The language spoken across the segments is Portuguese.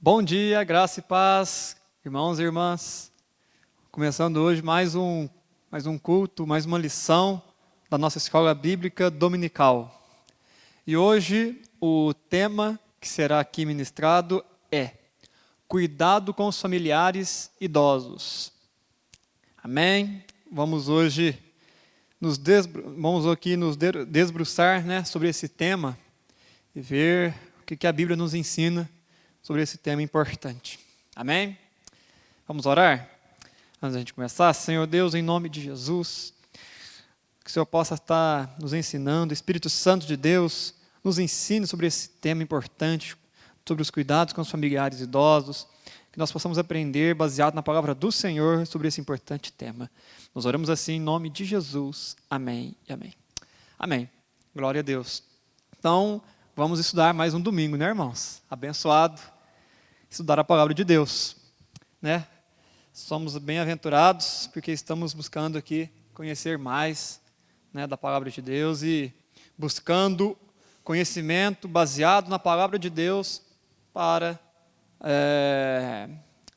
Bom dia, graça e paz, irmãos e irmãs. Começando hoje mais um culto, mais uma lição da nossa escola bíblica dominical. E hoje o tema que será aqui ministrado é cuidado com os familiares idosos. Amém? Vamos aqui nos debruçar, sobre esse tema e ver o que a Bíblia nos ensina sobre esse tema importante. Amém? Vamos orar? Antes da gente começar, Senhor Deus, em nome de Jesus, que o Senhor possa estar nos ensinando, Espírito Santo de Deus, nos ensine sobre esse tema importante, sobre os cuidados com os familiares idosos, que nós possamos aprender, baseado na palavra do Senhor, sobre esse importante tema. Nós oramos assim em nome de Jesus. Amém e amém. Amém. Glória a Deus. Então, vamos estudar mais um domingo, né, irmãos? Abençoado. Estudar a palavra de Deus, né? Somos bem-aventurados porque estamos buscando aqui conhecer mais, da palavra de Deus e buscando conhecimento baseado na palavra de Deus para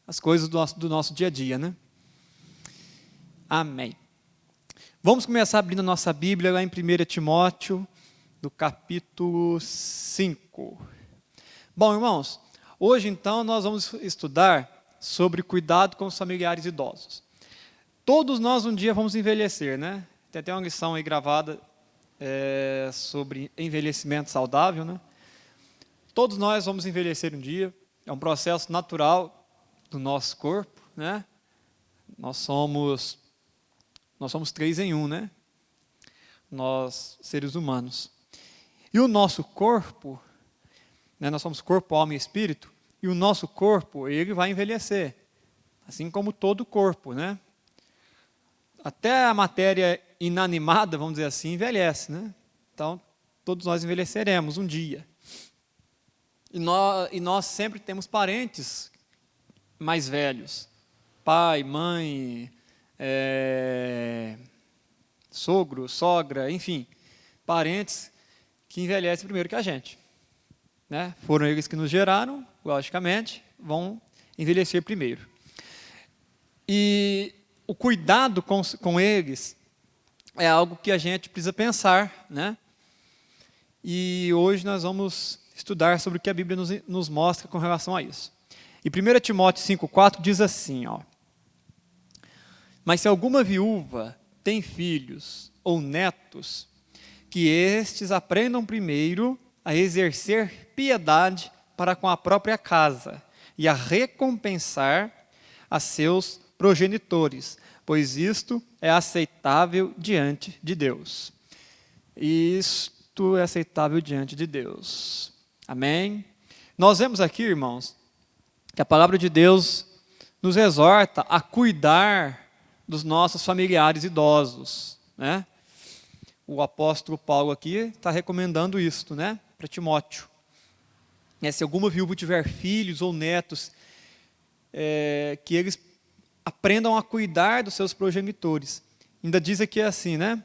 as coisas do nosso dia a dia, né? Amém. Vamos começar abrindo a nossa Bíblia lá em 1 Timóteo, do capítulo 5. Bom, irmãos, hoje então nós vamos estudar sobre cuidado com os familiares idosos. Todos nós um dia vamos envelhecer, né? Tem até uma lição aí gravada sobre envelhecimento saudável, né? Todos nós vamos envelhecer um dia, é um processo natural do nosso corpo, né? Nós somos 3 em 1, né? Nós, seres humanos. E o nosso corpo, nós somos corpo, alma e espírito, e o nosso corpo, ele vai envelhecer, assim como todo o corpo, né? Até a matéria inanimada, vamos dizer assim, envelhece, né? Então, todos nós envelheceremos um dia. E nós sempre temos parentes mais velhos, pai, mãe, sogro, sogra, enfim, parentes que envelhecem primeiro que a gente. Né? Foram eles que nos geraram, logicamente, vão envelhecer primeiro. E o cuidado com eles é algo que a gente precisa pensar, né? E hoje nós vamos estudar sobre o que a Bíblia nos mostra com relação a isso. E 1 Timóteo 5,4 diz assim, mas se alguma viúva tem filhos ou netos, que estes aprendam primeiro a exercer piedade para com a própria casa e a recompensar a seus progenitores, pois isto é aceitável diante de Deus. Isto é aceitável diante de Deus. Amém? Nós vemos aqui, irmãos, que a palavra de Deus nos exorta a cuidar dos nossos familiares idosos, né? O apóstolo Paulo aqui está recomendando isto, né, para Timóteo. Se alguma viúva tiver filhos ou netos, que eles aprendam a cuidar dos seus progenitores. Ainda diz aqui assim, né?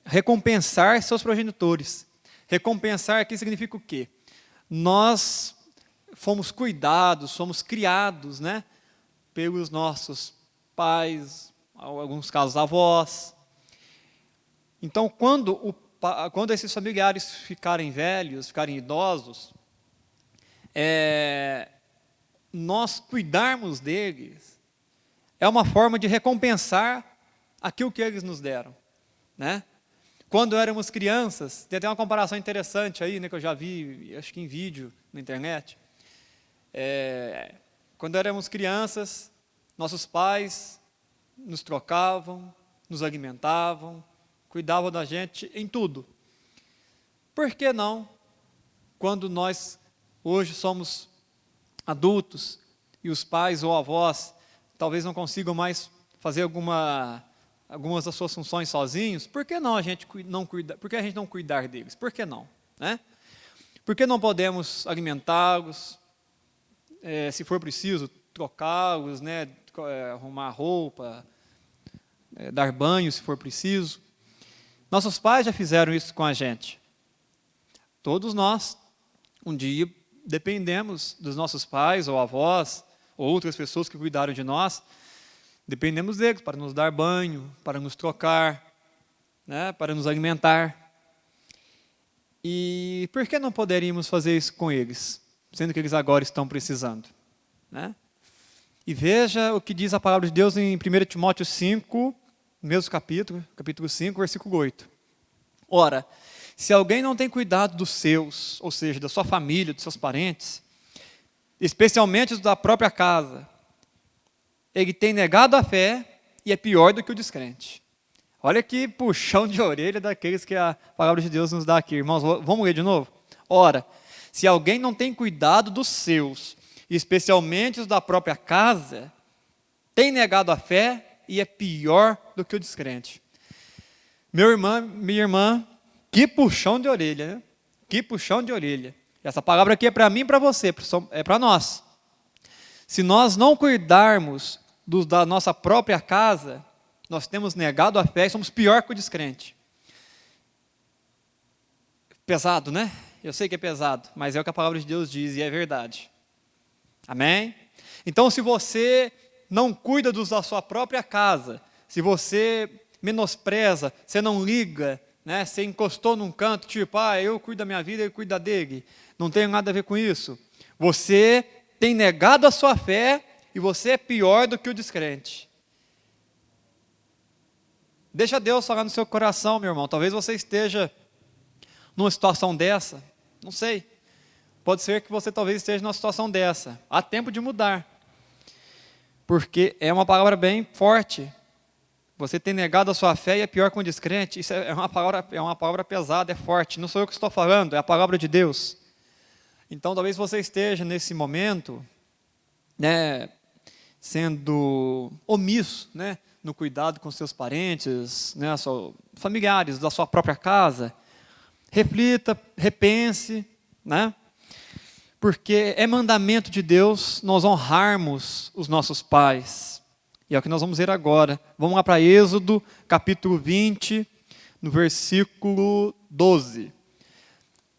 Recompensar seus progenitores. Recompensar aqui significa o quê? Nós fomos cuidados, somos criados, né, pelos nossos pais, em alguns casos avós. Então, quando esses familiares ficarem velhos, ficarem idosos, nós cuidarmos deles é uma forma de recompensar aquilo que eles nos deram, né? Quando éramos crianças, tem até uma comparação interessante aí, né, que eu já vi, acho que em vídeo na internet. Quando éramos crianças, nossos pais nos trocavam, nos alimentavam, cuidavam da gente em tudo. Por que não, quando nós hoje somos adultos e os pais ou avós talvez não consigam mais fazer algumas das suas funções sozinhos, por que não a gente não cuidar deles? Por que não? Né? Por que não podemos alimentá-los, se for preciso, trocá-los, né? Arrumar roupa, dar banho se for preciso? Nossos pais já fizeram isso com a gente. Todos nós, um dia, dependemos dos nossos pais ou avós, ou outras pessoas que cuidaram de nós, dependemos deles para nos dar banho, para nos trocar, né, para nos alimentar. E por que não poderíamos fazer isso com eles, sendo que eles agora estão precisando? Né? E veja o que diz a palavra de Deus em 1 Timóteo 5, mesmo capítulo 5, versículo 8. Ora, se alguém não tem cuidado dos seus, ou seja, da sua família, dos seus parentes, especialmente os da própria casa, ele tem negado a fé e é pior do que o descrente. Olha que puxão de orelha daqueles que a palavra de Deus nos dá aqui. Irmãos, vamos ler de novo? Ora, se alguém não tem cuidado dos seus, especialmente os da própria casa, tem negado a fé e é pior do que o descrente. Meu irmão, minha irmã, que puxão de orelha, né? Que puxão de orelha. Essa palavra aqui é para mim e para você, é para nós. Se nós não cuidarmos da nossa própria casa, nós temos negado a fé e somos pior que o descrente. Pesado, né? Eu sei que é pesado, mas é o que a palavra de Deus diz e é verdade. Amém? Então, se você não cuida da sua própria casa, se você menospreza, você não liga, né? Você encostou num canto, tipo, eu cuido da minha vida, ele cuida dele, não tem nada a ver com isso. Você tem negado a sua fé e você é pior do que o descrente. Deixa Deus falar no seu coração, meu irmão. Talvez você esteja numa situação dessa, não sei. Pode ser que você talvez esteja numa situação dessa. Há tempo de mudar. Porque é uma palavra bem forte. Você tem negado a sua fé e é pior que um descrente. Isso é uma palavra pesada, é forte. Não sou eu que estou falando, é a palavra de Deus. Então, talvez você esteja nesse momento, né, sendo omisso, né, no cuidado com seus parentes, né, familiares, da sua própria casa. Reflita, repense, né? Porque é mandamento de Deus nós honrarmos os nossos pais. E é o que nós vamos ver agora. Vamos lá para Êxodo, capítulo 20, no versículo 12.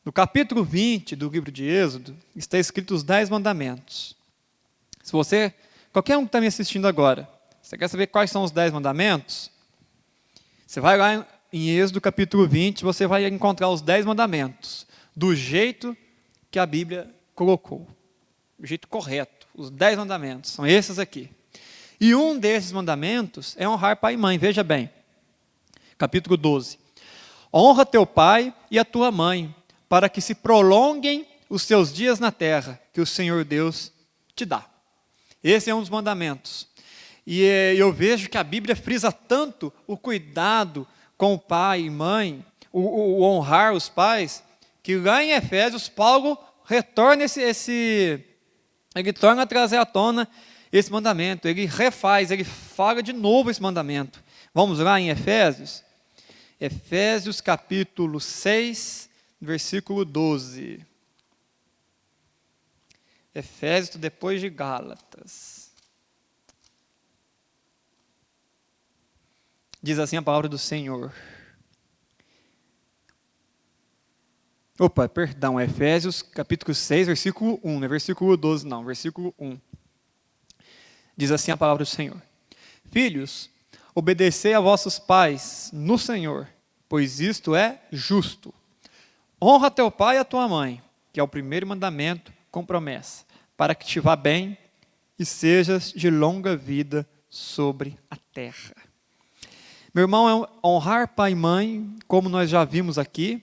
No capítulo 20 do livro de Êxodo, está escrito os 10 mandamentos. Se você, qualquer um que está me assistindo agora, você quer saber quais são os 10 mandamentos? Você vai lá em Êxodo capítulo 20, você vai encontrar os 10 mandamentos, do jeito que a Bíblia colocou, do jeito correto. Os 10 mandamentos são esses aqui. E um desses mandamentos é honrar pai e mãe, veja bem. Capítulo 12. Honra teu pai e a tua mãe, para que se prolonguem os teus dias na terra, que o Senhor Deus te dá. Esse é um dos mandamentos. E eu vejo que a Bíblia frisa tanto o cuidado com o pai e mãe, o honrar os pais, que lá em Efésios, Paulo retorna ele torna a trazer à tona esse mandamento, ele refaz, ele fala de novo esse mandamento. Vamos lá em Efésios? Efésios capítulo 6, versículo 12. Efésios depois de Gálatas. Diz assim a palavra do Senhor. Efésios capítulo 6, versículo 1, não é versículo 12 não, versículo 1. Diz assim a palavra do Senhor. Filhos, obedecei a vossos pais no Senhor, pois isto é justo. Honra teu pai e a tua mãe, que é o primeiro mandamento com promessa, para que te vá bem e sejas de longa vida sobre a terra. Meu irmão, honrar pai e mãe, como nós já vimos aqui,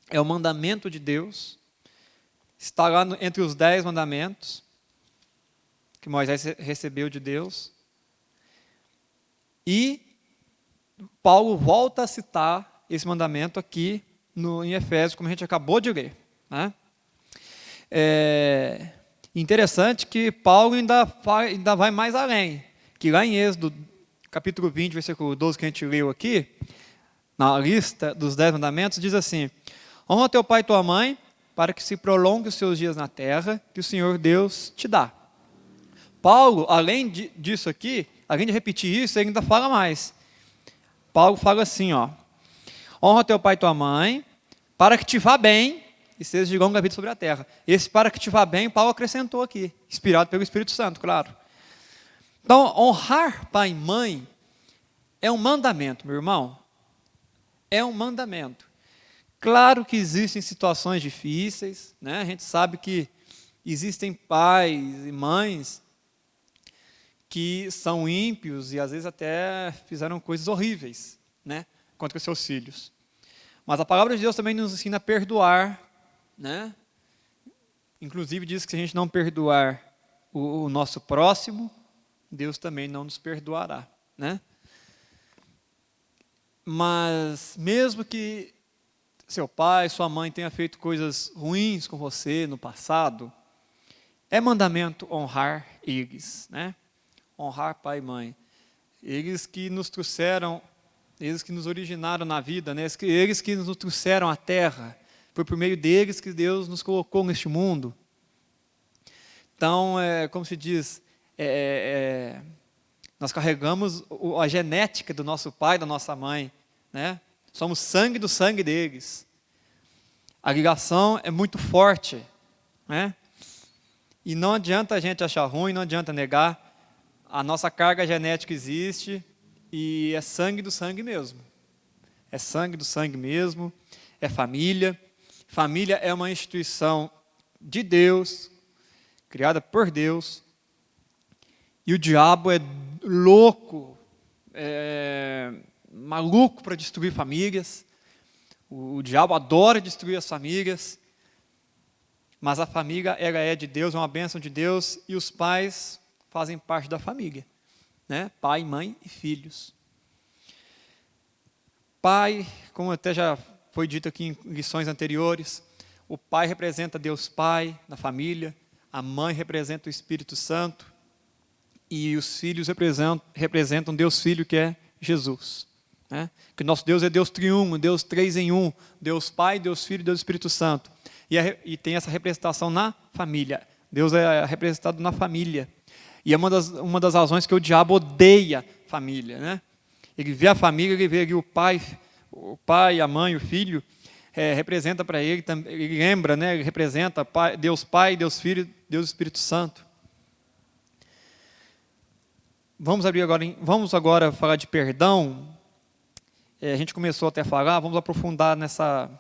é o mandamento de Deus. Está lá entre os 10 mandamentos que Moisés recebeu de Deus. E Paulo volta a citar esse mandamento aqui em Efésios, como a gente acabou de ler. Né? É interessante que Paulo ainda vai mais além, que lá em Êxodo, capítulo 20, versículo 12, que a gente leu aqui, na lista dos 10 mandamentos, diz assim: honra teu pai e tua mãe, para que se prolongue os seus dias na terra, que o Senhor Deus te dá. Paulo, além disso aqui, além de repetir isso, ele ainda fala mais. Paulo fala assim, honra teu pai e tua mãe, para que te vá bem e seja de longa vida sobre a terra. Esse para que te vá bem, Paulo acrescentou aqui, inspirado pelo Espírito Santo, claro. Então, honrar pai e mãe é um mandamento, meu irmão. É um mandamento. Claro que existem situações difíceis, né? A gente sabe que existem pais e mães que são ímpios e às vezes até fizeram coisas horríveis, né, contra os seus filhos. Mas a palavra de Deus também nos ensina a perdoar, né? Inclusive diz que se a gente não perdoar o nosso próximo, Deus também não nos perdoará, né? Mas mesmo que seu pai, sua mãe tenha feito coisas ruins com você no passado, é mandamento honrar eles, né? Honrar pai e mãe. Eles que nos trouxeram, eles que nos originaram na vida, né? Eles que nos trouxeram à terra. Foi por meio deles que Deus nos colocou neste mundo. Então, como se diz, nós carregamos a genética do nosso pai, da nossa mãe, né? Somos sangue do sangue deles. A ligação é muito forte, né? E não adianta a gente achar ruim, não adianta negar. A nossa carga genética existe e é sangue do sangue mesmo. É sangue do sangue mesmo, é família. Família é uma instituição de Deus, criada por Deus. E o diabo é louco, maluco para destruir famílias. O diabo adora destruir as famílias. Mas a família, ela é de Deus, é uma bênção de Deus. E os pais fazem parte da família, né? Pai, mãe e filhos. Pai, como até já foi dito aqui em lições anteriores, o pai representa Deus Pai na família, a mãe representa o Espírito Santo e os filhos representam Deus Filho, que é Jesus, né? Que nosso Deus é Deus triunfo, Deus três em um, Deus Pai, Deus Filho e Deus Espírito Santo. E tem essa representação na família. Deus é representado na família. E é uma das razões que o diabo odeia família, né? Ele vê a família, ele vê ali o pai, a mãe, o filho, representa para ele, ele lembra, né? Ele representa Deus Pai, Deus Filho, Deus Espírito Santo. Vamos agora falar de perdão. A gente começou até a falar, vamos aprofundar nessa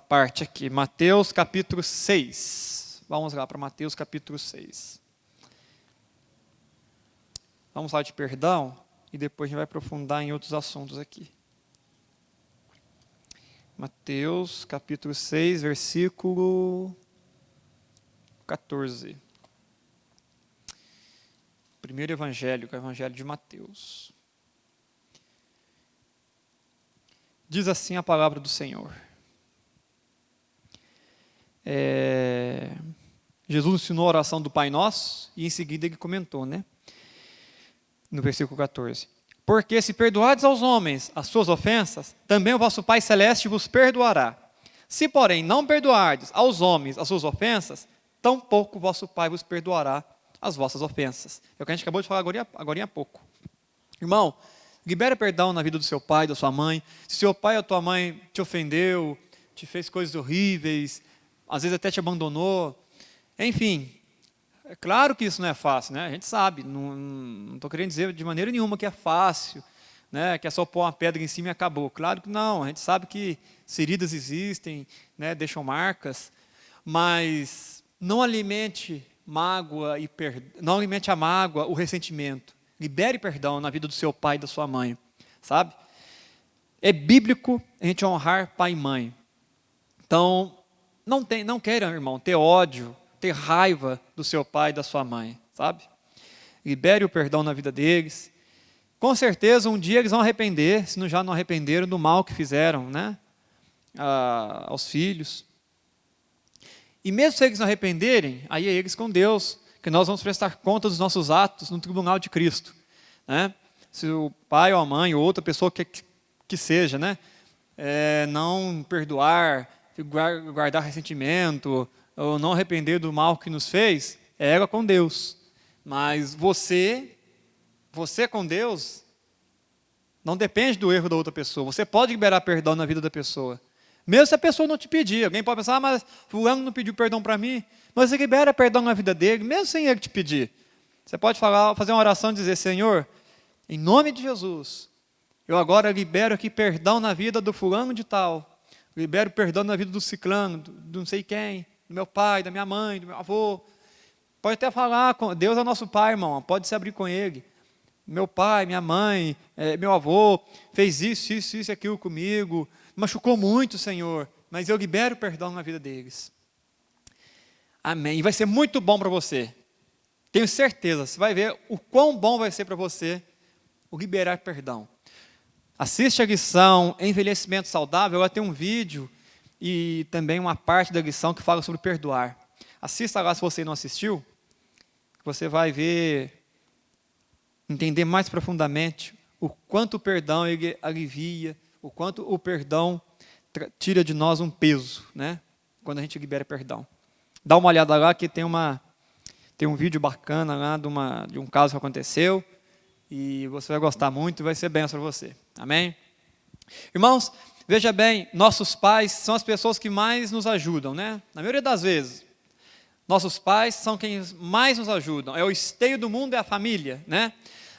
parte aqui, Mateus capítulo 6. Vamos lá para Mateus capítulo 6. Vamos falar de perdão e depois a gente vai aprofundar em outros assuntos aqui. Mateus capítulo 6, versículo 14. Primeiro evangelho, que é o evangelho de Mateus. Diz assim a palavra do Senhor. Jesus ensinou a oração do Pai Nosso e em seguida ele comentou, né? No versículo 14. Porque se perdoardes aos homens as suas ofensas, também o vosso Pai Celeste vos perdoará. Se, porém, não perdoardes aos homens as suas ofensas, tampouco o vosso Pai vos perdoará as vossas ofensas. É o que a gente acabou de falar agora há pouco. Irmão, libera perdão na vida do seu pai, da sua mãe. Se seu pai ou tua mãe te ofendeu, te fez coisas horríveis, às vezes até te abandonou, enfim, é claro que isso não é fácil, né? A gente sabe, não estou querendo dizer de maneira nenhuma que é fácil, né? Que é só pôr uma pedra em cima e acabou. Claro que não, a gente sabe que feridas existem, né? Deixam marcas, mas não alimente mágoa e não alimente a mágoa, o ressentimento. Libere perdão na vida do seu pai e da sua mãe, sabe? É bíblico a gente honrar pai e mãe. Então, não queira, irmão, ter ódio, ter raiva do seu pai e da sua mãe, sabe? Libere o perdão na vida deles. Com certeza, um dia eles vão arrepender, se já não arrependeram do mal que fizeram, né? Aos filhos. E mesmo se eles não arrependerem, aí é eles com Deus, que nós vamos prestar conta dos nossos atos no tribunal de Cristo, né? Se o pai ou a mãe ou outra pessoa que seja, né? Não perdoar, guardar ressentimento, ou não arrepender do mal que nos fez, é ela com Deus. Mas você com Deus, Não depende do erro da outra pessoa. Você pode liberar perdão na vida da pessoa. Mesmo se a pessoa não te pedir. Alguém pode pensar, mas fulano não pediu perdão para mim. Mas você libera perdão na vida dele, mesmo sem ele te pedir. Você pode fazer uma oração e dizer, Senhor, em nome de Jesus, eu agora libero aqui perdão na vida do fulano de tal. Libero perdão na vida do ciclano, do não sei quem, do meu pai, da minha mãe, do meu avô. Pode até falar, Deus é nosso pai, irmão, pode se abrir com ele. Meu pai, minha mãe, meu avô fez isso, aquilo comigo, machucou muito, Senhor, mas eu libero perdão na vida deles. Amém. E vai ser muito bom para você. Tenho certeza, você vai ver o quão bom vai ser para você o liberar perdão. Assiste a lição Envelhecimento Saudável, ela tem um vídeo e também uma parte da lição que fala sobre perdoar. Assista lá se você não assistiu, você vai ver, entender mais profundamente o quanto o perdão ele alivia, o quanto o perdão tira de nós um peso, né? Quando a gente libera perdão. Dá uma olhada lá que tem um vídeo bacana lá de um caso que aconteceu e você vai gostar muito e vai ser bênção para você. Amém? Irmãos, veja bem, nossos pais são as pessoas que mais nos ajudam, né? Na maioria das vezes. Nossos pais são quem mais nos ajudam. É o esteio do mundo, é a família, né?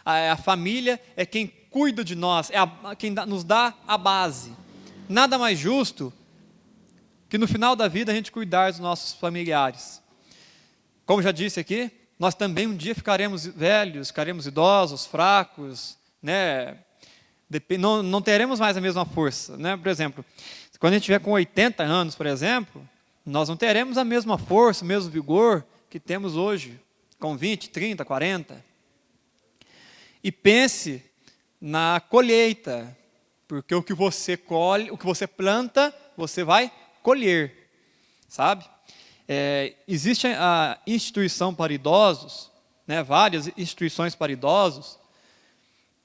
A família é quem cuida de nós, quem nos dá a base. Nada mais justo que no final da vida a gente cuidar dos nossos familiares. Como já disse aqui, nós também um dia ficaremos velhos, ficaremos idosos, fracos, né? Não teremos mais a mesma força, né? Por exemplo, quando a gente estiver com 80 anos, por exemplo, nós não teremos a mesma força, o mesmo vigor que temos hoje, com 20, 30, 40. E pense na colheita, porque o que você colhe, o que você planta, você vai colher, sabe? Existe a instituição para idosos, né, várias instituições para idosos,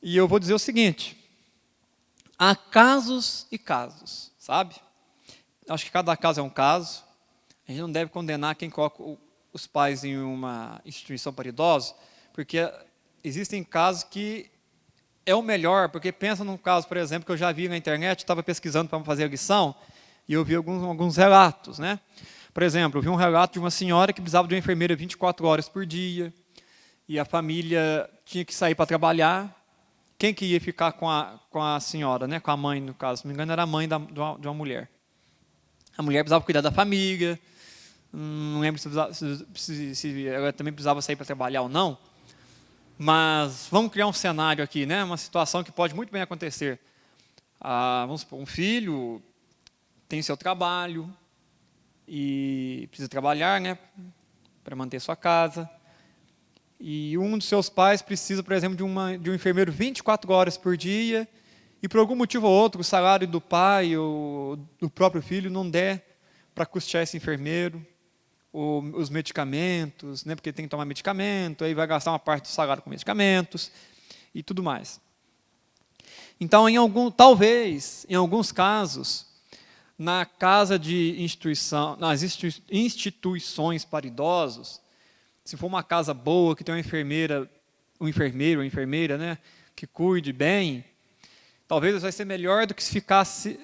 e eu vou dizer o seguinte, há casos e casos, sabe? Acho que cada caso é um caso, a gente não deve condenar quem coloca os pais em uma instituição para idosos, porque existem casos que é o melhor, porque pensa num caso, por exemplo, que eu já vi na internet, estava pesquisando para fazer a lição, e eu vi alguns relatos, né? Por exemplo, eu vi um relato de uma senhora que precisava de uma enfermeira 24 horas por dia, e a família tinha que sair para trabalhar. Quem que ia ficar com a senhora, né? Com a mãe, no caso, se não me engano, era a mãe de uma mulher. A mulher precisava cuidar da família, não lembro se ela também precisava sair para trabalhar ou não, mas vamos criar um cenário aqui, né? Uma situação que pode muito bem acontecer. Vamos supor, um filho tem seu trabalho e precisa trabalhar, né? Para manter sua casa. E um dos seus pais precisa, por exemplo, de um enfermeiro 24 horas por dia, e por algum motivo ou outro, o salário do pai ou do próprio filho não der para custear esse enfermeiro, ou os medicamentos, né, porque tem que tomar medicamento, aí vai gastar uma parte do salário com medicamentos e tudo mais. Então, talvez, em alguns casos, na casa de instituição, nas instituições para idosos, se for uma casa boa, que tem uma enfermeira, um enfermeiro ou enfermeira, né, que cuide bem, talvez vai ser melhor do que se ficasse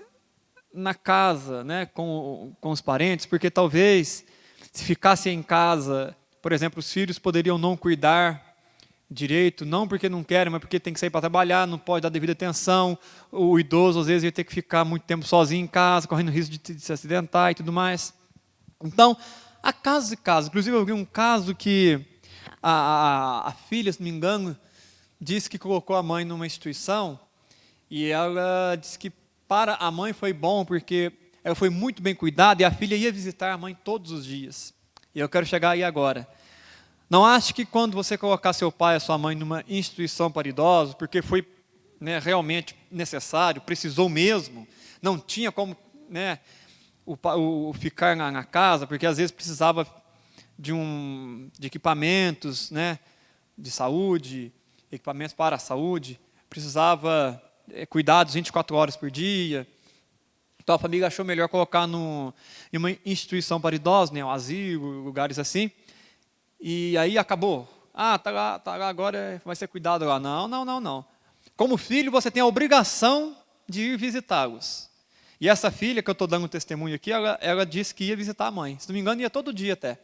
na casa, né, com os parentes, porque talvez, se ficasse em casa, por exemplo, os filhos poderiam não cuidar direito, não porque não querem, mas porque tem que sair para trabalhar, não pode dar devida atenção, o idoso às vezes ia ter que ficar muito tempo sozinho em casa, correndo risco de se acidentar e tudo mais. Então, há casos e casos. Inclusive, eu vi um caso que a filha, se não me engano, disse que colocou a mãe numa instituição e ela disse que para a mãe foi bom porque ela foi muito bem cuidada e a filha ia visitar a mãe todos os dias. E eu quero chegar aí agora. Não ache que quando você colocar seu pai e sua mãe numa instituição para idosos, porque foi, né, realmente necessário, precisou mesmo, não tinha como, né, ficar na casa, porque às vezes precisava de equipamentos, né, de saúde, equipamentos para a saúde, precisava cuidados 24 horas por dia. Então a família achou melhor colocar em uma instituição para idosos, né, um asilo, lugares assim, e aí acabou. Tá lá agora vai ser cuidado lá. Não. como filho, você tem a obrigação de ir visitá-los. E essa filha, que eu estou dando um testemunho aqui, ela disse que ia visitar a mãe. Se não me engano, ia todo dia até.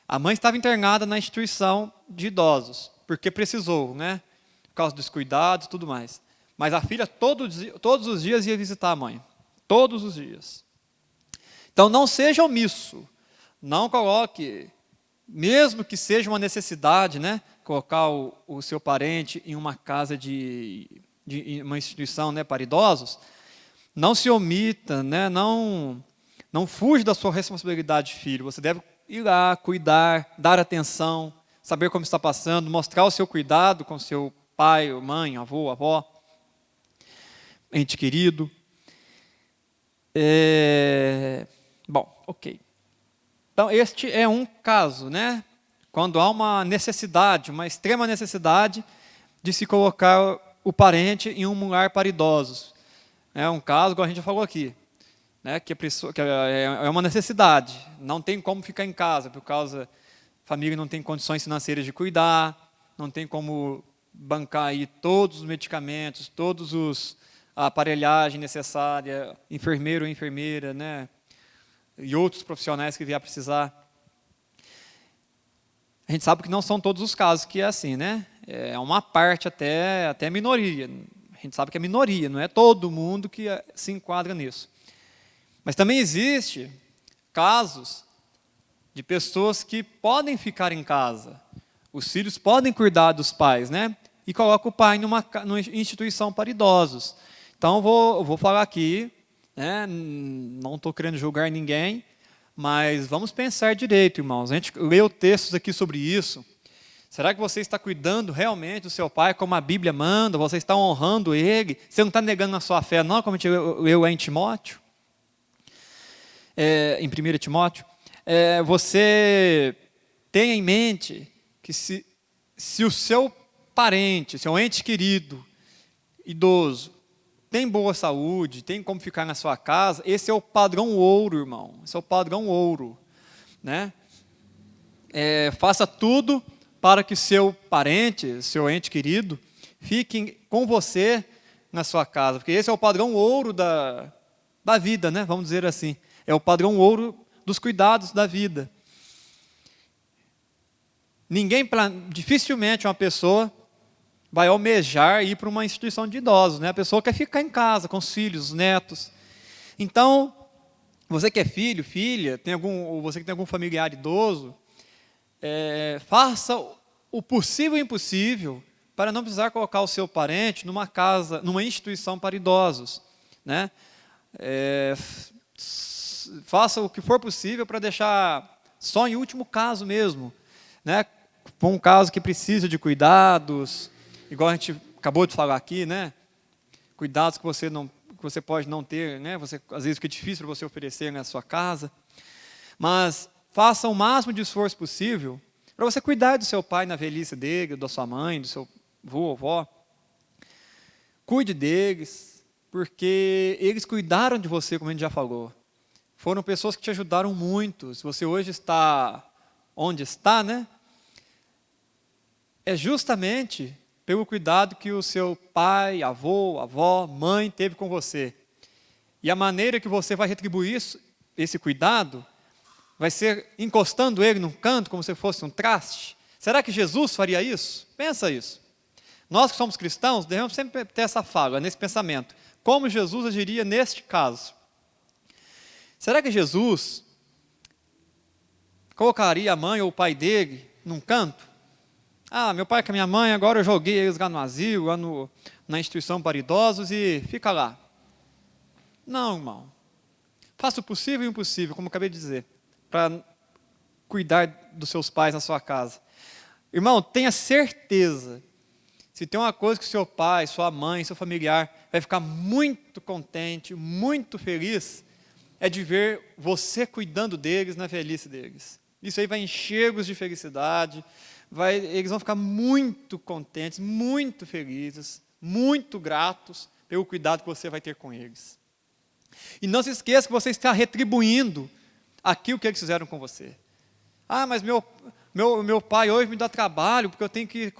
A mãe estava internada na instituição de idosos, porque precisou, né? Por causa dos cuidados e tudo mais. Mas a filha todos os dias ia visitar a mãe. Todos os dias. Então não seja omisso. Não coloque, mesmo que seja uma necessidade, né? Colocar o seu parente em uma casa de uma instituição, né, para idosos. Não se omita, né? Não fuja da sua responsabilidade de filho. Você deve ir lá, cuidar, dar atenção, saber como está passando, mostrar o seu cuidado com seu pai, mãe, avô, avó, ente querido. Bom, ok. Então, este é um caso, né? Quando há uma necessidade, uma extrema necessidade de se colocar o parente em um lar para idosos. É um caso, como a gente já falou aqui, né? Que é uma necessidade. Não tem como ficar em casa, por causa a família não tem condições financeiras de cuidar, não tem como bancar aí todos os medicamentos, a aparelhagem necessária, enfermeiro ou enfermeira, né? E outros profissionais que vier a precisar. A gente sabe que não são todos os casos que é assim, né? É uma parte até minoria. A gente sabe que é minoria, não é todo mundo que se enquadra nisso. Mas também existe casos de pessoas que podem ficar em casa. Os filhos podem cuidar dos pais, né? E coloca o pai numa instituição para idosos. Então, eu vou falar aqui, né? Não estou querendo julgar ninguém, mas vamos pensar direito, irmãos. A gente leu textos aqui sobre isso. Será que você está cuidando realmente do seu pai como a Bíblia manda? Você está honrando ele? Você não está negando a sua fé, não, como a gente leu em Timóteo? Em 1 Timóteo? Você tenha em mente que se o seu parente, seu ente querido, idoso, tem boa saúde, tem como ficar na sua casa, esse é o padrão ouro, irmão. Esse é o padrão ouro, né? Faça tudo para que seu parente, seu ente querido, fique com você na sua casa, porque esse é o padrão ouro da vida, né? Vamos dizer assim. É o padrão ouro dos cuidados da vida. Dificilmente uma pessoa vai almejar ir para uma instituição de idosos, né? A pessoa quer ficar em casa com os filhos, os netos. Então, você que é filho, filha, ou você que tem algum familiar idoso, faça o possível e impossível para não precisar colocar o seu parente numa casa, numa instituição para idosos, né? Faça o que for possível para deixar só em último caso mesmo, né? For um caso que precisa de cuidados, igual a gente acabou de falar aqui, né? Cuidados que você pode não ter, né? Às vezes fica difícil para você oferecer na sua casa, mas faça o máximo de esforço possível para você cuidar do seu pai na velhice dele, da sua mãe, do seu avô ou avó. Cuide deles, porque eles cuidaram de você, como a gente já falou. Foram pessoas que te ajudaram muito. Se você hoje está onde está, né? É justamente pelo cuidado que o seu pai, avô, avó, mãe teve com você. E a maneira que você vai retribuir esse cuidado vai ser encostando ele num canto como se fosse um traste. Será que Jesus faria isso? Pensa isso. Nós que somos cristãos devemos sempre ter essa fala, nesse pensamento. Como Jesus agiria neste caso? Será que Jesus colocaria a mãe ou o pai dele num canto? Meu pai com a minha mãe, agora eu joguei eles lá no asilo, lá na instituição para idosos e fica lá. Não, irmão. Faça o possível e o impossível, como eu acabei de dizer, para cuidar dos seus pais na sua casa. Irmão, tenha certeza, se tem uma coisa que seu pai, sua mãe, seu familiar vai ficar muito contente, muito feliz, é de ver você cuidando deles na velhice deles. Isso aí vai encher-os de felicidade, eles vão ficar muito contentes, muito felizes, muito gratos pelo cuidado que você vai ter com eles. E não se esqueça que você está retribuindo aquilo que eles fizeram com você. Mas meu Meu pai hoje me dá trabalho, porque eu tenho que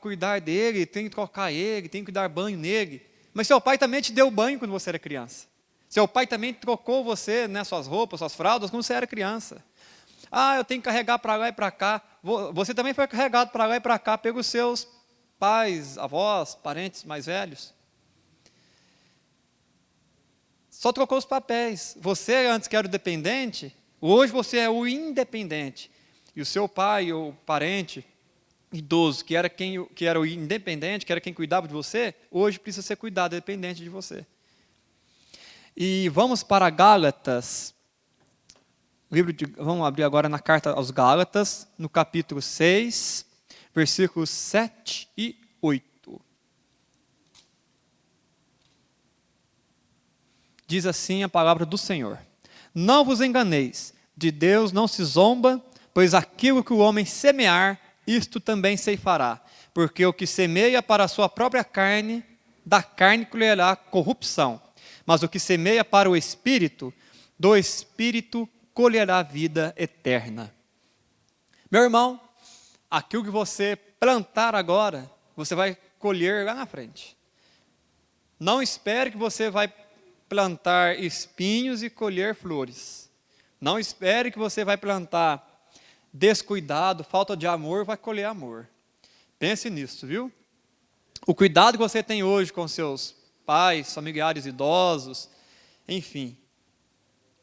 cuidar dele, tenho que trocar ele, tenho que dar banho nele. Mas seu pai também te deu banho quando você era criança. Seu pai também trocou você, né, suas roupas, suas fraldas, quando você era criança. Eu tenho que carregar para lá e para cá. Você também foi carregado para lá e para cá pelos seus pais, avós, parentes mais velhos. Só trocou os papéis. Você antes que era o dependente, hoje você é o independente. E o seu pai ou parente idoso, que era o independente, que era quem cuidava de você, hoje precisa ser cuidado, dependente de você. E vamos para Gálatas. Vamos abrir agora na carta aos Gálatas, no capítulo 6, versículos 7 e 8. Diz assim a palavra do Senhor: Não vos enganeis, de Deus não se zomba, pois aquilo que o homem semear, isto também ceifará. Porque o que semeia para a sua própria carne, da carne colherá corrupção. Mas o que semeia para o Espírito, do Espírito colherá vida eterna. Meu irmão, aquilo que você plantar agora, você vai colher lá na frente. Não espere que você vai plantar espinhos e colher flores. Não espere que você vai plantar descuidado, falta de amor, vai colher amor. Pense nisso, viu? O cuidado que você tem hoje com seus pais, familiares idosos, enfim.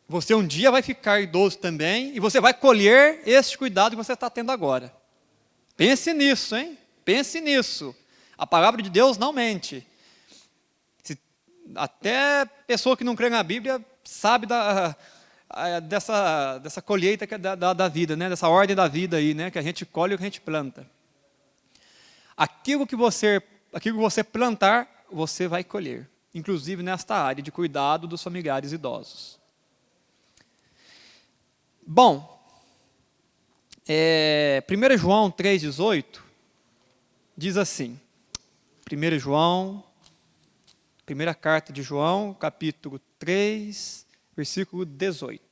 Você um dia vai ficar idoso também e você vai colher esse cuidado que você está tendo agora. Pense nisso, hein? Pense nisso. A palavra de Deus não mente. Até pessoa que não crê na Bíblia sabe dessa colheita da vida, né? Dessa ordem da vida aí, né? Que a gente colhe e o que a gente planta. Aquilo que você plantar, você vai colher. Inclusive nesta área de cuidado dos familiares idosos. Bom, 1 João 3,18 diz assim, primeira carta de João, capítulo 3, versículo 18.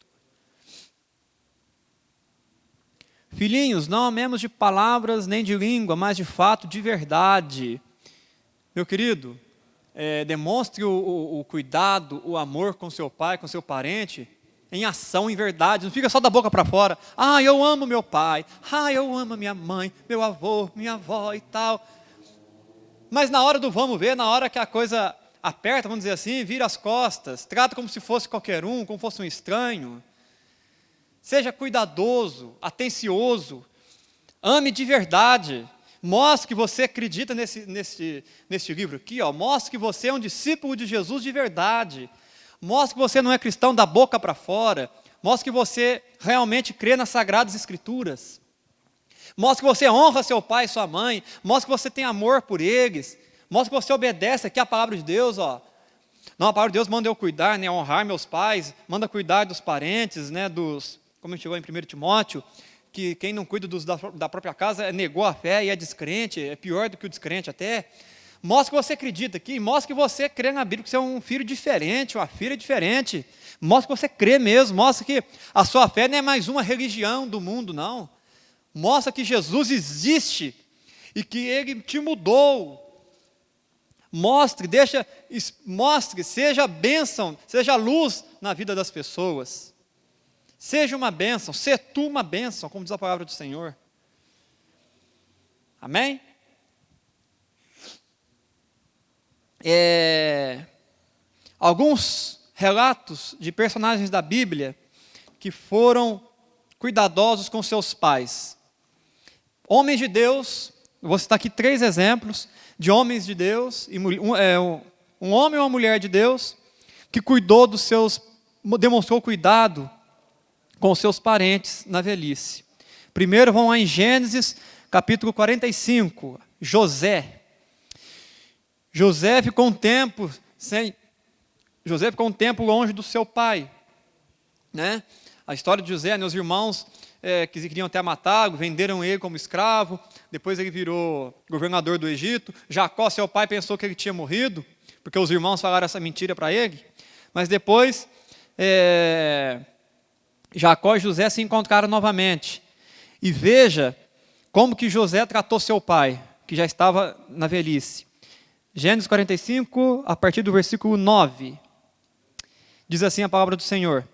Filhinhos, não amemos de palavras nem de língua, mas de fato, de verdade. Meu querido, demonstre o cuidado, o amor com seu pai, com seu parente, em ação, em verdade. Não fica só da boca para fora. Eu amo meu pai. Eu amo minha mãe, meu avô, minha avó e tal. Mas na hora do vamos ver, na hora que a coisa aperta, vamos dizer assim, vira as costas, trata como se fosse qualquer um, como fosse um estranho. Seja cuidadoso, atencioso, ame de verdade. Mostre que você acredita nesse livro aqui, mostre que você é um discípulo de Jesus de verdade. Mostre que você não é cristão da boca para fora. Mostre que você realmente crê nas Sagradas Escrituras. Mostre que você honra seu pai e sua mãe. Mostre que você tem amor por eles. Mostre que você obedece aqui a palavra de Deus. Não, a palavra de Deus manda eu cuidar, né, honrar meus pais, manda cuidar dos parentes, né, como a gente chegou em 1 Timóteo, que quem não cuida da própria casa negou a fé e é descrente, é pior do que o descrente até. Mostre que você acredita aqui, mostre que você crê na Bíblia, que você é um filho diferente, uma filha diferente. Mostre que você crê mesmo, mostre que a sua fé não é mais uma religião do mundo, não. Mostra que Jesus existe e que Ele te mudou. Mostre, seja bênção, seja luz na vida das pessoas. Seja uma bênção, se tu uma bênção, como diz a palavra do Senhor. Amém? Alguns relatos de personagens da Bíblia que foram cuidadosos com seus pais. Homens de Deus, vou citar aqui 3 exemplos de homens de Deus, um homem ou uma mulher de Deus, que demonstrou cuidado com os seus parentes na velhice. Primeiro vão lá em Gênesis, capítulo 45, José. José ficou um tempo longe do seu pai, né? A história de José, os irmãos que queriam até matá-lo, venderam ele como escravo, depois ele virou governador do Egito. Jacó, seu pai, pensou que ele tinha morrido, porque os irmãos falaram essa mentira para ele, mas depois Jacó e José se encontraram novamente, E veja como que José tratou seu pai, que já estava na velhice. Gênesis 45, a partir do versículo 9. Diz assim a palavra do Senhor.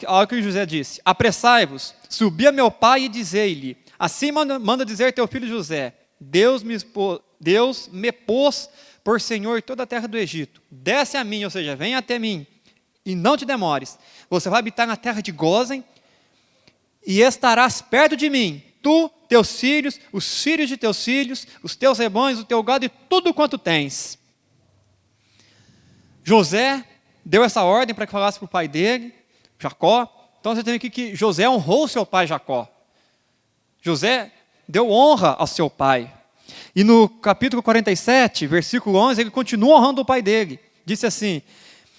Olha o que José disse: apressai-vos, subi a meu pai e dizei-lhe, assim manda dizer teu filho José, Deus me pôs por Senhor toda a terra do Egito. Desce a mim, ou seja, vem até mim, e não te demores. Você vai habitar na terra de Gósen, e estarás perto de mim, tu, teus filhos, os filhos de teus filhos, os teus rebanhos, o teu gado e tudo quanto tens. José deu essa ordem para que falasse para o pai dele, Jacó. Então você tem aqui que José honrou seu pai Jacó. José deu honra ao seu pai. E no capítulo 47, versículo 11, ele continua honrando o pai dele. Disse assim: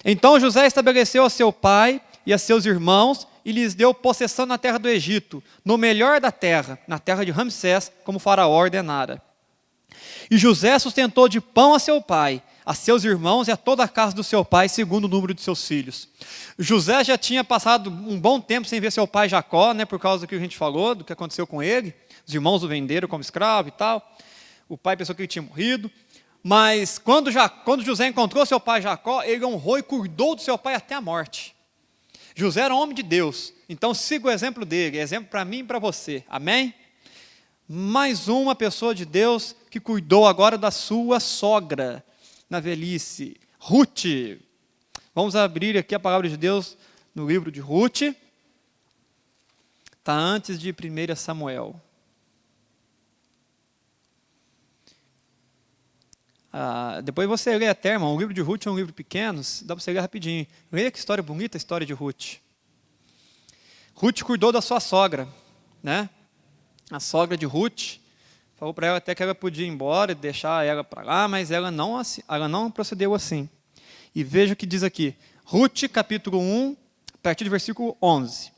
então José estabeleceu a seu pai e a seus irmãos e lhes deu possessão na terra do Egito, no melhor da terra, na terra de Ramsés, como Faraó ordenara. E José sustentou de pão a seu pai, a seus irmãos e a toda a casa do seu pai, segundo o número de seus filhos. José já tinha passado um bom tempo sem ver seu pai Jacó, né, por causa do que a gente falou, do que aconteceu com ele. Os irmãos o venderam como escravo e tal. O pai pensou que ele tinha morrido. Mas quando José encontrou seu pai Jacó, ele honrou e cuidou do seu pai até a morte. José era um homem de Deus, então siga o exemplo dele, exemplo para mim e para você, amém? Mais uma pessoa de Deus que cuidou agora da sua sogra, na velhice, Ruth. Vamos abrir aqui a palavra de Deus no livro de Ruth, está antes de 1 Samuel. Depois você lê até, irmão, o livro de Ruth é um livro pequeno, dá para você ler rapidinho. Leia que história bonita a história de Ruth. Ruth cuidou da sua sogra, né? A sogra de Ruth falou para ela até que ela podia ir embora e deixar ela para lá, mas ela não procedeu assim. E veja o que diz aqui, Ruth capítulo 1, a partir do versículo 11.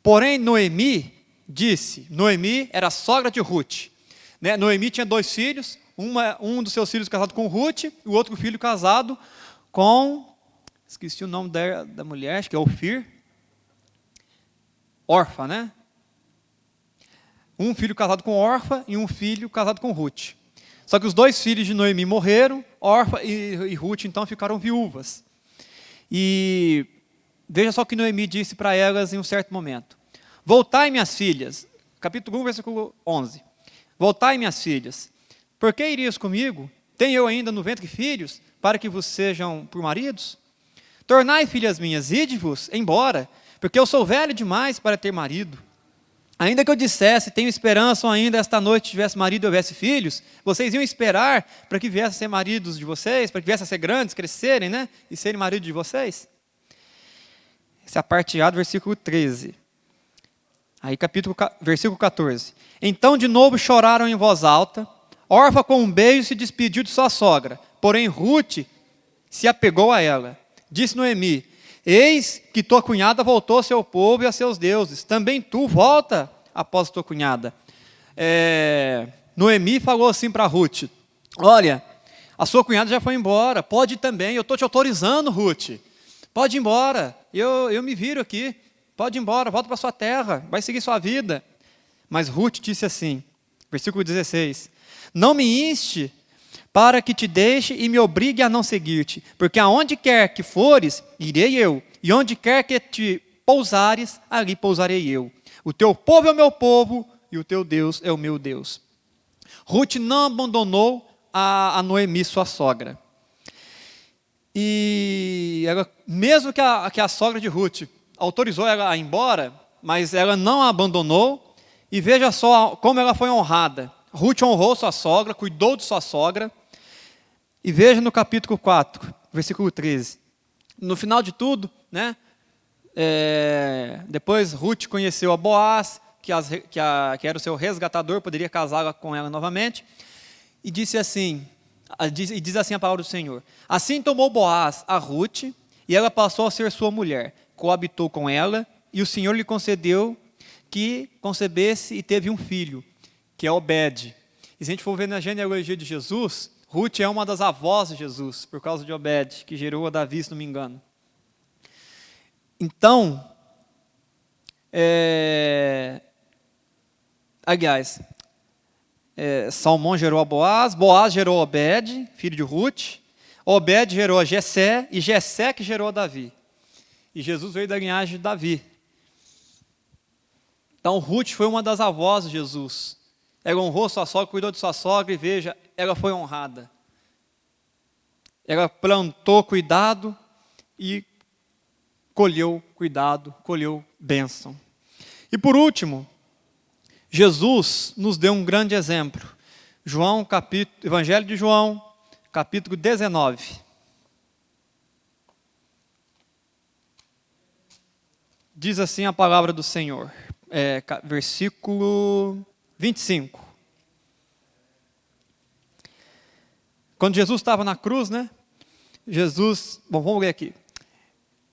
Porém Noemi disse, Noemi era a sogra de Ruth, né? Noemi tinha 2 filhos, um dos seus filhos casado com Ruth, e o outro filho casado com, esqueci o nome da mulher, acho que é Ofir, Orfa, né? Um filho casado com Orfa e um filho casado com Ruth. Só que os 2 filhos de Noemi morreram, Orfa e Ruth então ficaram viúvas. E veja só o que Noemi disse para elas em um certo momento. Voltai, minhas filhas, capítulo 1, versículo 11. Voltai, minhas filhas, por que irias comigo? Tenho eu ainda no ventre filhos, para que vos sejam por maridos? Tornai, filhas minhas, ide-vos embora, porque eu sou velho demais para ter marido. Ainda que eu dissesse, tenho esperança ou ainda esta noite tivesse marido e houvesse filhos, vocês iam esperar para que viessem a ser maridos de vocês, para que viessem a ser grandes, crescerem, né? E serem marido de vocês? Essa é a parte A do versículo 13. Aí versículo 14. Então de novo choraram em voz alta, Orfa com um beijo se despediu de sua sogra, porém Ruth se apegou a ela. Disse Noemi, eis que tua cunhada voltou ao seu povo e a seus deuses, também tu volta após tua cunhada. Noemi falou assim para Ruth, olha, a sua cunhada já foi embora, pode ir também, eu estou te autorizando, Ruth, pode ir embora, eu me viro aqui, pode ir embora, volta para sua terra, vai seguir sua vida. Mas Ruth disse assim, versículo 16, não me inste para que te deixe e me obrigue a não seguir-te, porque aonde quer que fores, irei eu, e onde quer que te pousares, ali pousarei eu. O teu povo é o meu povo, e o teu Deus é o meu Deus. Ruth não abandonou a Noemi, sua sogra. E ela, mesmo que a sogra de Ruth autorizou ela a ir embora, mas ela não a abandonou, e veja só como ela foi honrada. Ruth honrou sua sogra, cuidou de sua sogra, e veja no capítulo 4, versículo 13. No final de tudo, né, depois Ruth conheceu a Boaz, que era o seu resgatador, poderia casar com ela novamente, e diz assim a palavra do Senhor. Assim tomou Boaz a Ruth, e ela passou a ser sua mulher, coabitou com ela, e o Senhor lhe concedeu que concebesse e teve um filho, que é Obed. E se a gente for ver na genealogia de Jesus, Ruth é uma das avós de Jesus, por causa de Obed, que gerou a Davi, se não me engano. Então, Aliás, Salmão gerou a Boaz, Boaz gerou Obed, filho de Ruth, Obed gerou a Jessé, e Jessé que gerou a Davi. E Jesus veio da linhagem de Davi. Então, Ruth foi uma das avós de Jesus. Ela honrou sua sogra, cuidou de sua sogra, e veja, ela foi honrada. Ela plantou cuidado e colheu cuidado, colheu bênção. E por último, Jesus nos deu um grande exemplo. Evangelho de João, capítulo 19. Diz assim a palavra do Senhor, versículo 25. Quando Jesus estava na cruz, né? Vamos ler aqui.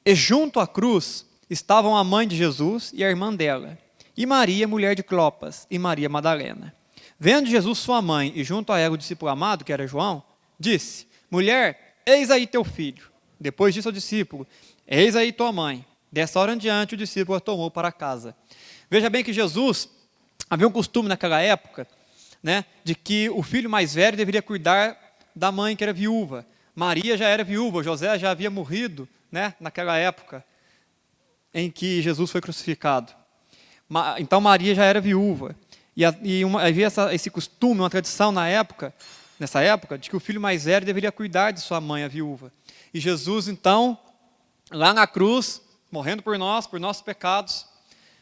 E junto à cruz estavam a mãe de Jesus e a irmã dela, e Maria, mulher de Clopas, e Maria Madalena. Vendo Jesus sua mãe e junto a ela o discípulo amado, que era João, disse: mulher, eis aí teu filho. Depois disse ao discípulo: eis aí tua mãe. Dessa hora em diante o discípulo a tomou para casa. Veja bem que Jesus, havia um costume naquela época, né, de que o filho mais velho deveria cuidar da mãe que era viúva. Maria já era viúva, José já havia morrido, né, naquela época em que Jesus foi crucificado. Então Maria já era viúva. Havia esse costume, uma tradição nessa época, de que o filho mais velho deveria cuidar de sua mãe, a viúva. E Jesus, então, lá na cruz, morrendo por nós, por nossos pecados,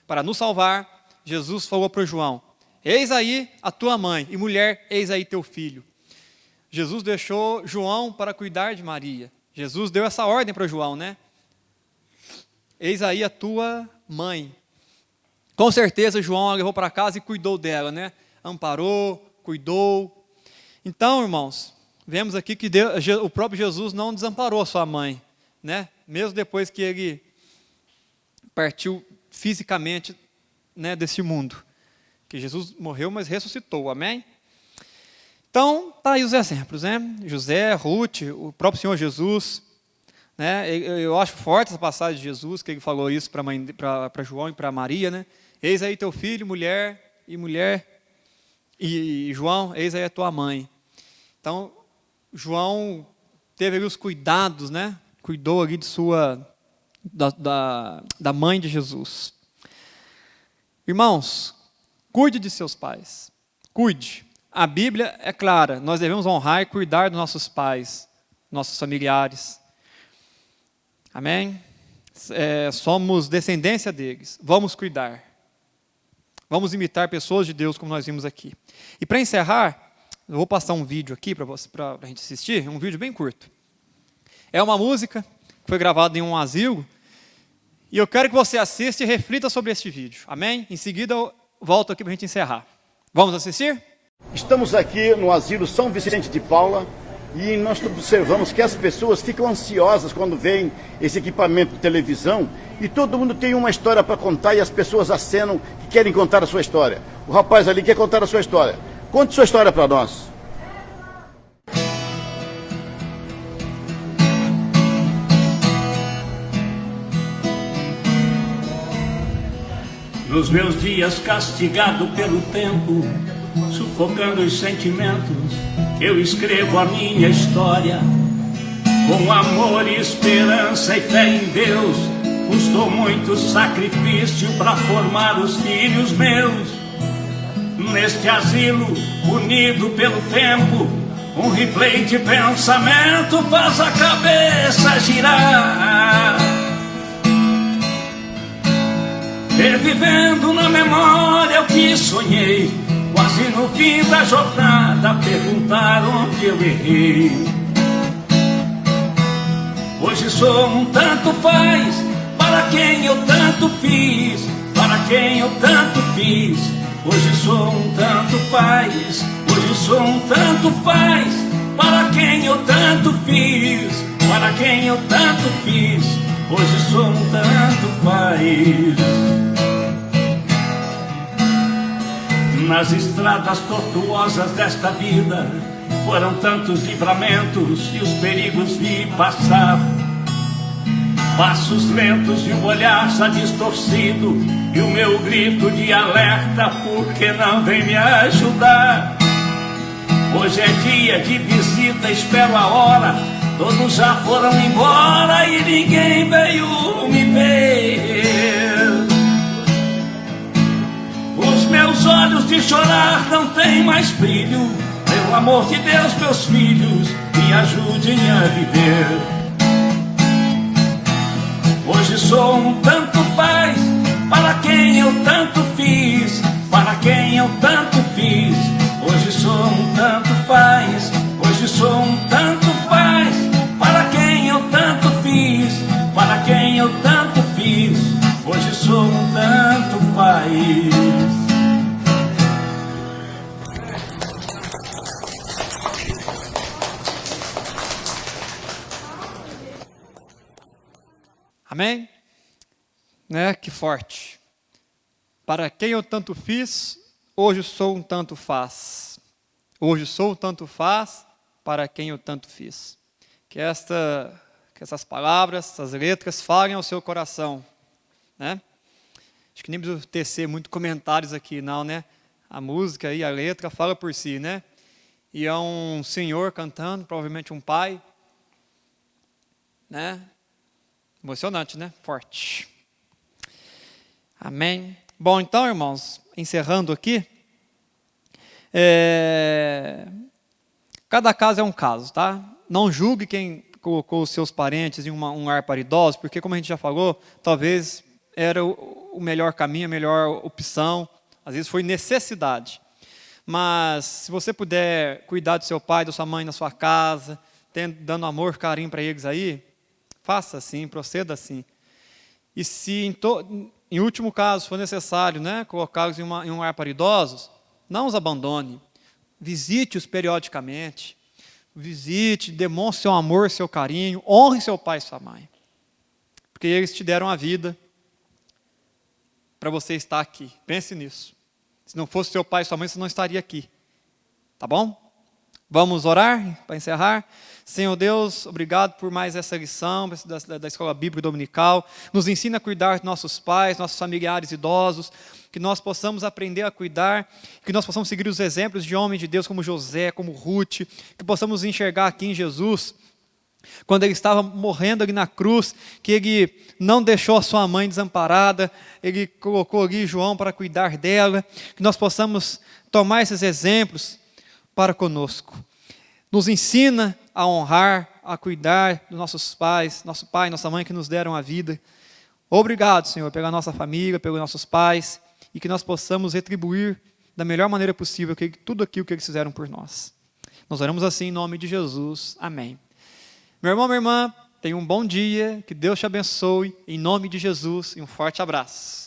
para nos salvar, Jesus falou para João: eis aí a tua mãe, e mulher, eis aí teu filho. Jesus deixou João para cuidar de Maria. Jesus deu essa ordem para João, né? Eis aí a tua mãe. Com certeza João a levou para casa e cuidou dela, né? Amparou, cuidou. Então, irmãos, vemos aqui que o próprio Jesus não desamparou a sua mãe, né? Mesmo depois que ele partiu fisicamente, né, desse mundo. Que Jesus morreu, mas ressuscitou, amém? Então, tá aí os exemplos, né? José, Ruth, o próprio Senhor Jesus, né? Eu acho forte essa passagem de Jesus, que ele falou isso para João e para Maria, né? Eis aí teu filho, mulher, e João, eis aí a tua mãe. Então, João teve ali os cuidados, né? Cuidou ali da mãe de Jesus. Irmãos, cuide de seus pais. Cuide. A Bíblia é clara, nós devemos honrar e cuidar dos nossos pais, nossos familiares. Amém? Somos descendência deles. Vamos cuidar. Vamos imitar pessoas de Deus, como nós vimos aqui. E para encerrar, eu vou passar um vídeo aqui para a gente assistir, um vídeo bem curto. É uma música que foi gravada em um asilo, e eu quero que você assista e reflita sobre este vídeo. Amém? Em seguida eu volto aqui para a gente encerrar. Vamos assistir? Estamos aqui no asilo São Vicente de Paula e nós observamos que as pessoas ficam ansiosas quando veem esse equipamento de televisão e todo mundo tem uma história para contar e as pessoas acenam que querem contar a sua história. O rapaz ali quer contar a sua história. Conte sua história para nós. Nos meus dias castigado pelo tempo, sufocando os sentimentos, eu escrevo a minha história. Com amor e esperança e fé em Deus, custou muito sacrifício para formar os filhos meus. Neste asilo, unido pelo tempo, um replay de pensamento faz a cabeça girar. Revivendo na memória o que sonhei, quase no fim da jornada perguntar onde eu errei. Hoje sou um tanto faz, para quem eu tanto fiz, para quem eu tanto fiz. Hoje sou um tanto faz, hoje sou um tanto faz, para quem eu tanto fiz, para quem eu tanto fiz. Hoje sou um tanto faz. Nas estradas tortuosas desta vida, foram tantos livramentos e os perigos vi passar. Passos lentos e o olhar já distorcido, e o meu grito de alerta, porque não vem me ajudar? Hoje é dia de visita, espero a hora, todos já foram embora e ninguém veio me ver. Os meus olhos de chorar não têm mais brilho, pelo amor de Deus, meus filhos, me ajudem a viver. Hoje sou um tanto faz, para quem eu tanto fiz, para quem eu tanto fiz. Hoje sou um tanto faz, hoje sou um tanto faz, para quem eu tanto fiz, para quem eu tanto fiz. Hoje sou um tanto faz. Amém? Né? Que forte. Para quem eu tanto fiz, hoje sou um tanto faz. Hoje sou um tanto faz, para quem eu tanto fiz. Que essas palavras, essas letras falem ao seu coração. Né? Acho que nem preciso tecer muito comentários aqui, não, né? A música e a letra fala por si, né? E é um senhor cantando, provavelmente um pai, né? Emocionante, né? Forte. Amém. Bom, então, irmãos, encerrando aqui, cada caso é um caso, tá? Não julgue quem colocou os seus parentes em um lar para idosos, porque, como a gente já falou, talvez era o melhor caminho, a melhor opção, às vezes foi necessidade. Mas, se você puder cuidar do seu pai, da sua mãe na sua casa, dando amor, carinho para eles aí, faça assim, proceda assim. E se, em último caso, for necessário, né, colocá-los em um lar para idosos, não os abandone. Visite-os periodicamente. Visite, demonstre seu amor, seu carinho, honre seu pai e sua mãe. Porque eles te deram a vida para você estar aqui. Pense nisso. Se não fosse seu pai e sua mãe, você não estaria aqui. Tá bom? Vamos orar para encerrar? Senhor Deus, obrigado por mais essa lição da Escola Bíblica Dominical. Nos ensina a cuidar dos nossos pais, nossos familiares idosos, que nós possamos aprender a cuidar, que nós possamos seguir os exemplos de homens de Deus como José, como Ruth, que possamos enxergar aqui em Jesus, quando ele estava morrendo ali na cruz, que ele não deixou a sua mãe desamparada, ele colocou ali João para cuidar dela, que nós possamos tomar esses exemplos para conosco. Nos ensina a honrar, a cuidar dos nossos pais, nosso pai, nossa mãe que nos deram a vida. Obrigado, Senhor, pela nossa família, pelos nossos pais, e que nós possamos retribuir da melhor maneira possível tudo aquilo que eles fizeram por nós. Nós oramos assim em nome de Jesus. Amém. Meu irmão, minha irmã, tenha um bom dia, que Deus te abençoe, em nome de Jesus, e um forte abraço.